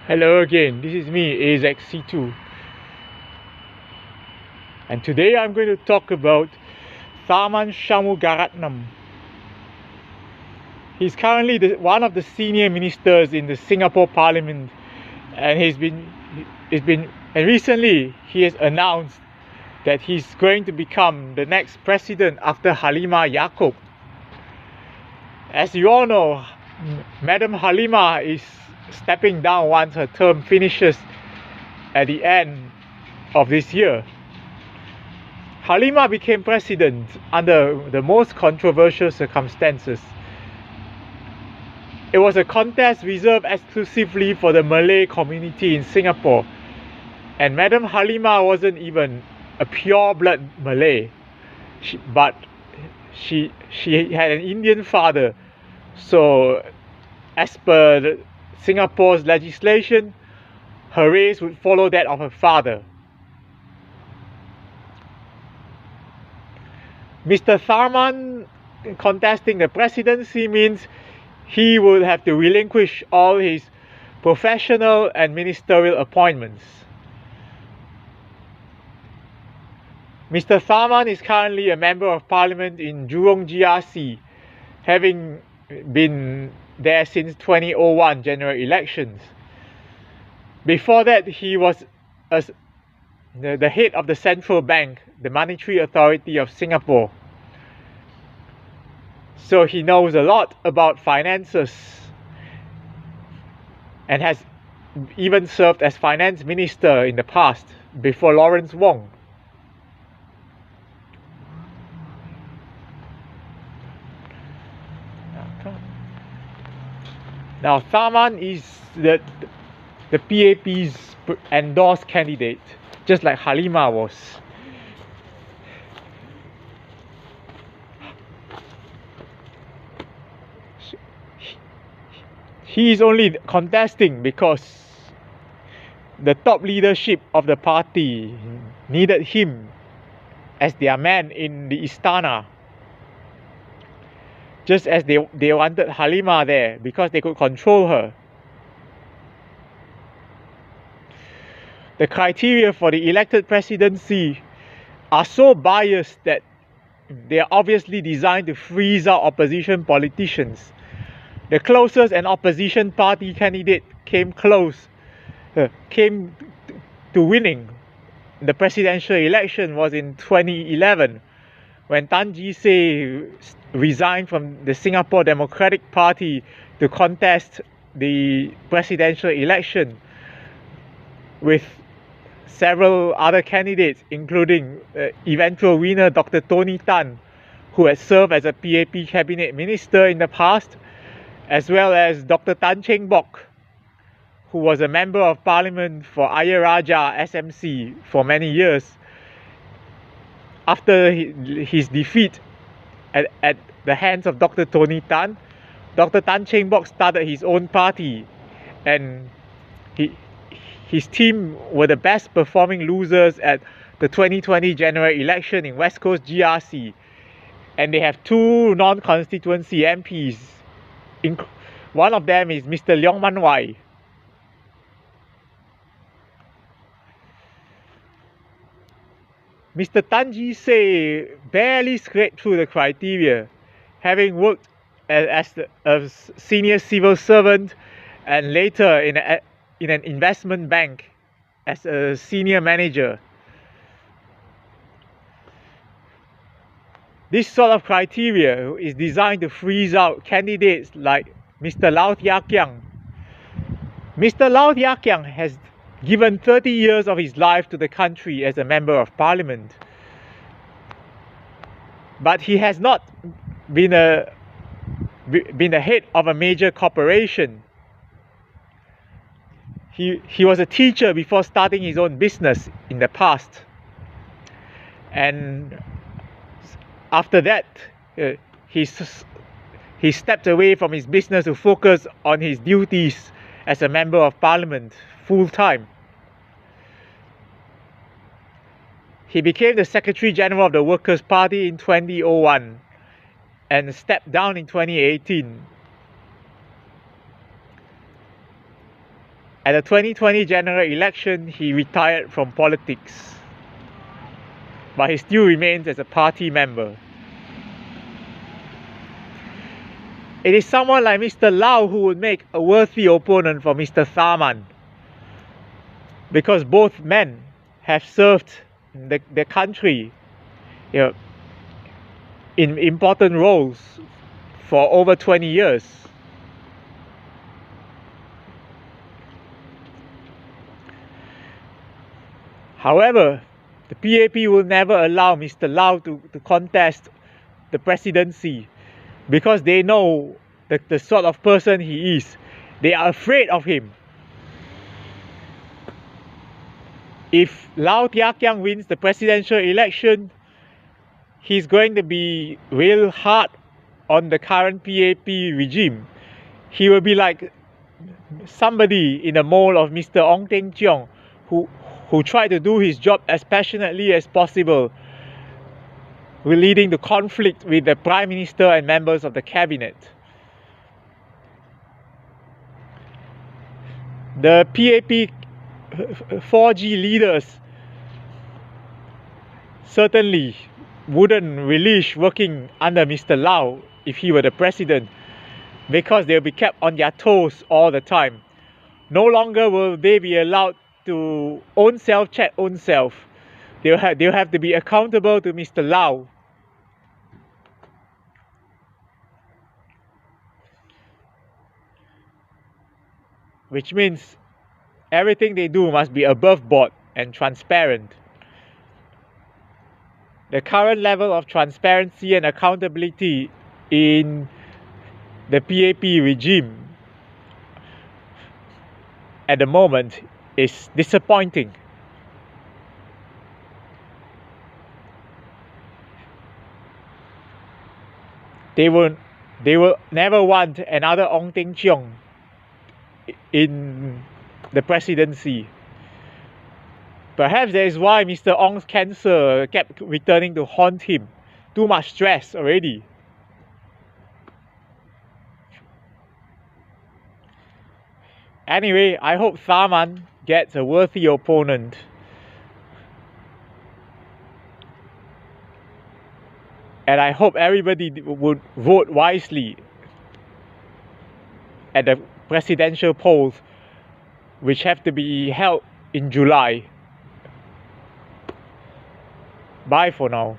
Hello again, this is me, AZC2, and today I'm going to talk about Tharman Shanmugaratnam. He's currently one of the senior ministers in the Singapore Parliament, and recently he has announced that he's going to become the next president after Halimah Yacob. As you all know, Madam Halimah is stepping down once her term finishes at the end of this year. Halimah became president under the most controversial circumstances. It was a contest reserved exclusively for the Malay community in Singapore, and Madam Halimah wasn't even a pure-blood Malay, but she had an Indian father. So as per Singapore's legislation, her race would follow that of her father. Mr. Tharman contesting the presidency means he will have to relinquish all his professional and ministerial appointments. Mr. Tharman is currently a member of parliament in Jurong GRC, having been there since 2001 general elections. Before that, he was the head of the central bank, the Monetary Authority of Singapore. So he knows a lot about finances and has even served as finance minister in the past before Lawrence Wong. Now Tharman is the PAP's endorsed candidate, just like Halimah was. He is only contesting because the top leadership of the party needed him as their man in the Istana, just as they wanted Halimah there because they could control her. The criteria for the elected presidency are so biased that they are obviously designed to freeze out opposition politicians. The closest an opposition party candidate came to winning the presidential election was in 2011, when Tan Jee Se resigned from the Singapore Democratic Party to contest the presidential election with several other candidates, including eventual winner Dr. Tony Tan, who had served as a PAP cabinet minister in the past, as well as Dr. Tan Cheng Bock, who was a member of parliament for Ayer Rajah SMC for many years. After his defeat at the hands of Dr. Tony Tan, Dr. Tan Cheng Bock started his own party, and his team were the best performing losers at the 2020 general election in West Coast GRC, and they have two non-constituency MPs. One of them is Mr. Leong Man Wai. Mr. Tan Jee Se barely scraped through the criteria, having worked as a senior civil servant and later in an investment bank as a senior manager. This sort of criteria is designed to freeze out candidates like Mr. Low Thia Khiang. Mr. Low Thia Khiang has given 30 years of his life to the country as a member of parliament, but he has not been the head of a major corporation. He was a teacher before starting his own business in the past, and after that he stepped away from his business to focus on his duties as a member of parliament full-time. He became the Secretary General of the Workers' Party in 2001 and stepped down in 2018. At the 2020 general election, he retired from politics, but he still remains as a party member. It is someone like Mr. Lau who would make a worthy opponent for Mr. Tharman, because both men have served the country, in important roles for over 20 years. However, the PAP will never allow Mr. Lau to contest the presidency, because they know the sort of person he is. They are afraid of him. If Low Thia Khiang wins the presidential election, he's going to be real hard on the current PAP regime. He will be like somebody in the mold of Mr. Ong Teng Cheong, who tried to do his job as passionately as possible, leading to conflict with the Prime Minister and members of the cabinet. The PAP 4G leaders certainly wouldn't relish working under Mr. Lau if he were the president, because they'll be kept on their toes all the time. No longer will they be allowed to own self check own self. They'll have to be accountable to Mr. Lau. Which means everything they do must be above board and transparent. The current level of transparency and accountability in the PAP regime at the moment is disappointing. They will never want another Ong Teng Cheong in the presidency. Perhaps that is why Mr. Ong's cancer kept returning to haunt him. Too much stress already. Anyway, I hope Tharman gets a worthy opponent. And I hope everybody would vote wisely at the presidential polls, which have to be held in July. Bye for now.